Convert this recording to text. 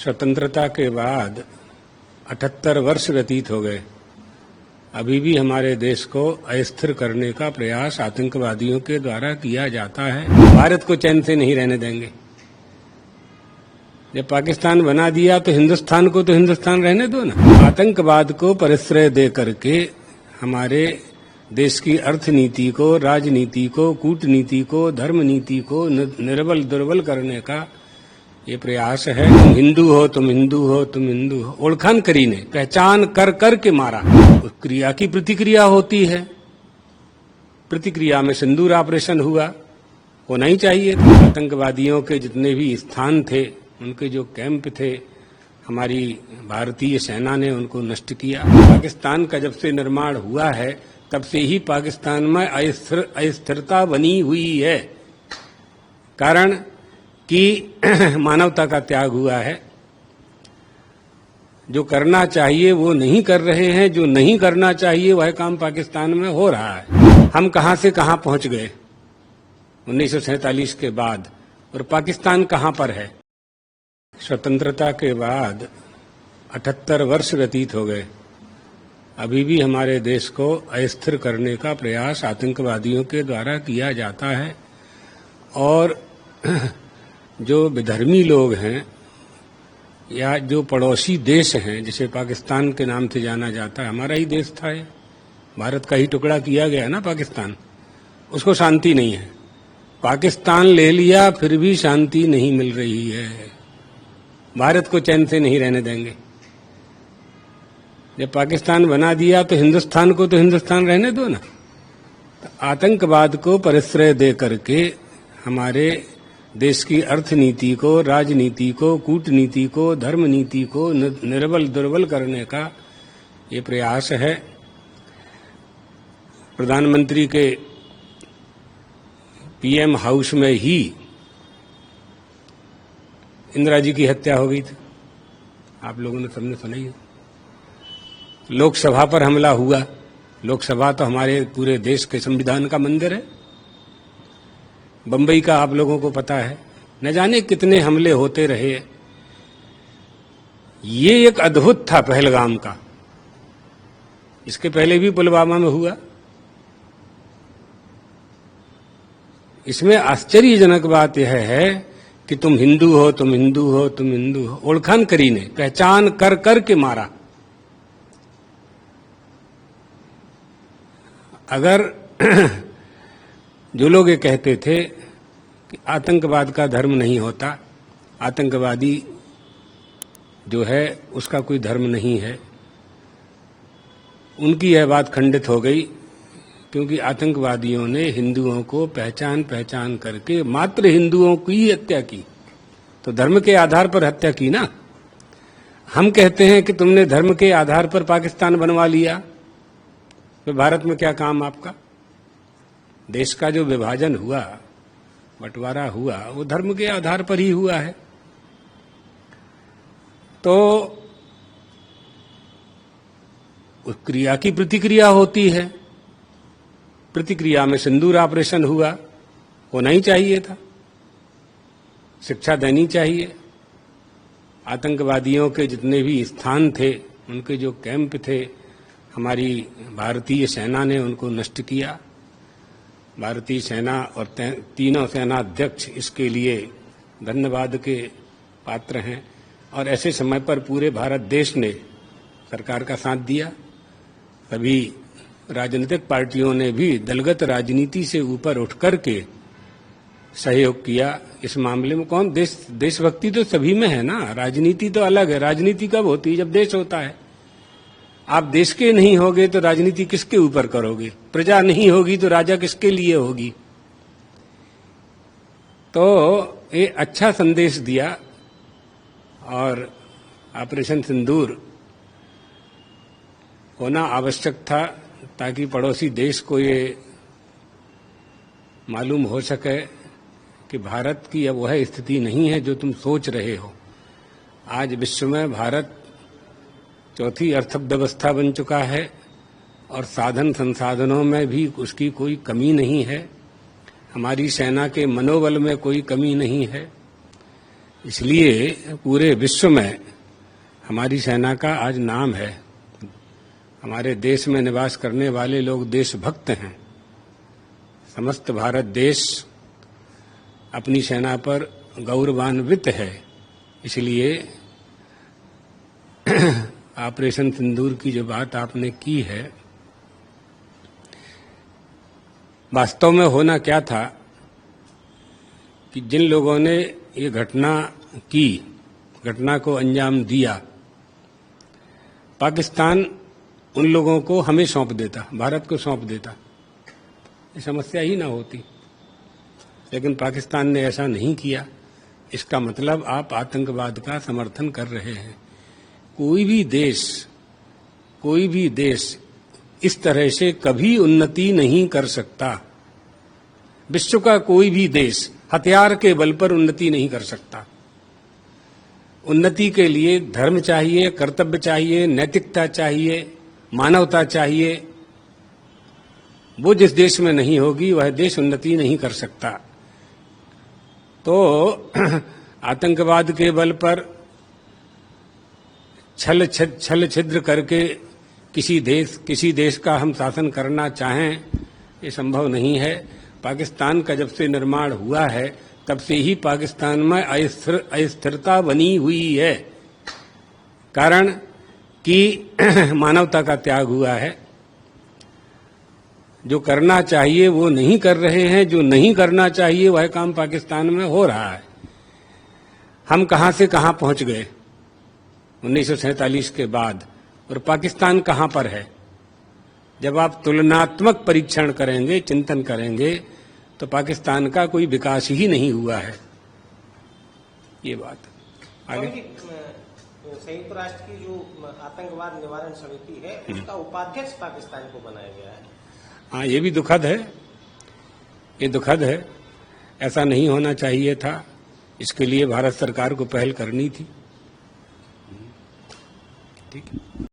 स्वतंत्रता के बाद 78 वर्ष व्यतीत हो गए। अभी भी हमारे देश को अस्थिर करने का प्रयास आतंकवादियों के द्वारा किया जाता है। भारत को चैन से नहीं रहने देंगे। जब पाकिस्तान बना दिया तो हिंदुस्तान को तो हिंदुस्तान रहने दो ना। आतंकवाद को परिश्रय दे करके हमारे देश की अर्थनीति को, राजनीति को, कूटनीति को, धर्म नीति को निर्बल दुर्बल करने का ये प्रयास है। तुम हिंदू हो, तुम हिंदू हो, तुम हिंदू हो। ओळखान करी ने पहचान कर कर के मारा। उस क्रिया की प्रतिक्रिया होती है। प्रतिक्रिया में सिंदूर ऑपरेशन हुआ, होना ही चाहिए। आतंकवादियों के जितने भी स्थान थे, उनके जो कैंप थे, हमारी भारतीय सेना ने उनको नष्ट किया। पाकिस्तान का जब से निर्माण हुआ है तब से ही पाकिस्तान में अस्थिरता बनी हुई है। कारण कि मानवता का त्याग हुआ है। जो करना चाहिए वो नहीं कर रहे हैं, जो नहीं करना चाहिए वह काम पाकिस्तान में हो रहा है। हम कहां से कहां पहुंच गए 1947 के बाद, और पाकिस्तान कहां पर है। स्वतंत्रता के बाद 78 वर्ष व्यतीत हो गए। अभी भी हमारे देश को अस्थिर करने का प्रयास आतंकवादियों के द्वारा किया जाता है। और जो विधर्मी लोग हैं या जो पड़ोसी देश हैं, जिसे पाकिस्तान के नाम से जाना जाता है, हमारा ही देश था ये, भारत का ही टुकड़ा किया गया ना पाकिस्तान, उसको शांति नहीं है। पाकिस्तान ले लिया फिर भी शांति नहीं मिल रही है। भारत को चैन से नहीं रहने देंगे। जब पाकिस्तान बना दिया तो हिंदुस्तान को तो हिंदुस्तान रहने दो ना। तो आतंकवाद को परिश्रय दे करके हमारे देश की अर्थनीति को, राजनीति को, कूटनीति को, धर्म नीति को निर्बल दुर्बल करने का ये प्रयास है। प्रधानमंत्री के पीएम हाउस में ही इंदिरा जी की हत्या हो गई थी, आप लोगों ने सबने सुना ही। लोकसभा पर हमला हुआ। लोकसभा तो हमारे पूरे देश के संविधान का मंदिर है। बंबई का आप लोगों को पता है, न जाने कितने हमले होते रहे। ये एक अद्भुत था पहलगाम का। इसके पहले भी पुलवामा में हुआ। इसमें आश्चर्यजनक बात यह है कि तुम हिंदू हो, तुम हिंदू हो, तुम हिंदू हो। ओळखान करी ने पहचान कर कर के मारा। अगर जो लोग ये कहते थे कि आतंकवाद का धर्म नहीं होता, आतंकवादी जो है उसका कोई धर्म नहीं है, उनकी यह बात खंडित हो गई। क्योंकि आतंकवादियों ने हिंदुओं को पहचान पहचान करके मात्र हिंदुओं की ही हत्या की। तो धर्म के आधार पर हत्या की ना। हम कहते हैं कि तुमने धर्म के आधार पर पाकिस्तान बनवा लिया, तो भारत में क्या काम आपका। देश का जो विभाजन हुआ, बंटवारा हुआ, वो धर्म के आधार पर ही हुआ है। तो उस क्रिया की प्रतिक्रिया होती है। प्रतिक्रिया में सिंदूर ऑपरेशन हुआ, होना ही चाहिए था। शिक्षा देनी चाहिए। आतंकवादियों के जितने भी स्थान थे, उनके जो कैंप थे, हमारी भारतीय सेना ने उनको नष्ट किया। भारतीय सेना और तीनों सेना अध्यक्ष इसके लिए धन्यवाद के पात्र हैं। और ऐसे समय पर पूरे भारत देश ने सरकार का साथ दिया। सभी राजनीतिक पार्टियों ने भी दलगत राजनीति से ऊपर उठ करके सहयोग किया इस मामले में। कौन देशभक्ति तो सभी में है ना, राजनीति तो अलग है। राजनीति कब होती है? जब देश होता है। आप देश के नहीं होगे तो राजनीति किसके ऊपर करोगे? प्रजा नहीं होगी तो राजा किसके लिए होगी? तो ये अच्छा संदेश दिया। और ऑपरेशन सिंदूर होना आवश्यक था, ताकि पड़ोसी देश को ये मालूम हो सके कि भारत की अब वह स्थिति नहीं है जो तुम सोच रहे हो। आज विश्व में भारत चौथी अर्थव्यवस्था बन चुका है और साधन संसाधनों में भी उसकी कोई कमी नहीं है। हमारी सेना के मनोबल में कोई कमी नहीं है। इसलिए पूरे विश्व में हमारी सेना का आज नाम है। हमारे देश में निवास करने वाले लोग देशभक्त हैं। समस्त भारत देश अपनी सेना पर गौरवान्वित है। इसलिए ऑपरेशन सिंदूर की जो बात आपने की है, वास्तव में होना क्या था कि जिन लोगों ने ये घटना को अंजाम दिया, पाकिस्तान उन लोगों को हमें सौंप देता, भारत को सौंप देता, ये समस्या ही ना होती। लेकिन पाकिस्तान ने ऐसा नहीं किया। इसका मतलब आप आतंकवाद का समर्थन कर रहे हैं। कोई भी देश इस तरह से कभी उन्नति नहीं कर सकता। विश्व का कोई भी देश हथियार के बल पर उन्नति नहीं कर सकता। उन्नति के लिए धर्म चाहिए, कर्तव्य चाहिए, नैतिकता चाहिए, मानवता चाहिए। वो जिस देश में नहीं होगी वह देश उन्नति नहीं कर सकता। तो आतंकवाद के बल पर छल छिद्र करके किसी देश का हम शासन करना चाहें, ये संभव नहीं है। पाकिस्तान का जब से निर्माण हुआ है तब से ही पाकिस्तान में अस्थिरता बनी हुई है। कारण कि मानवता का त्याग हुआ है। जो करना चाहिए वो नहीं कर रहे हैं, जो नहीं करना चाहिए वह काम पाकिस्तान में हो रहा है। हम कहां से कहां पहुंच गए 1947 के बाद, और पाकिस्तान कहां पर है। जब आप तुलनात्मक परीक्षण करेंगे, चिंतन करेंगे, तो पाकिस्तान का कोई विकास ही नहीं हुआ है। ये बात आगे। संयुक्त राष्ट्र की जो आतंकवाद निवारण समिति है उसका उपाध्यक्ष पाकिस्तान को बनाया गया है। हाँ, ये भी दुखद है। ये दुखद है। ऐसा नहीं होना चाहिए था। इसके लिए भारत सरकार को पहल करनी थी। ठीक है।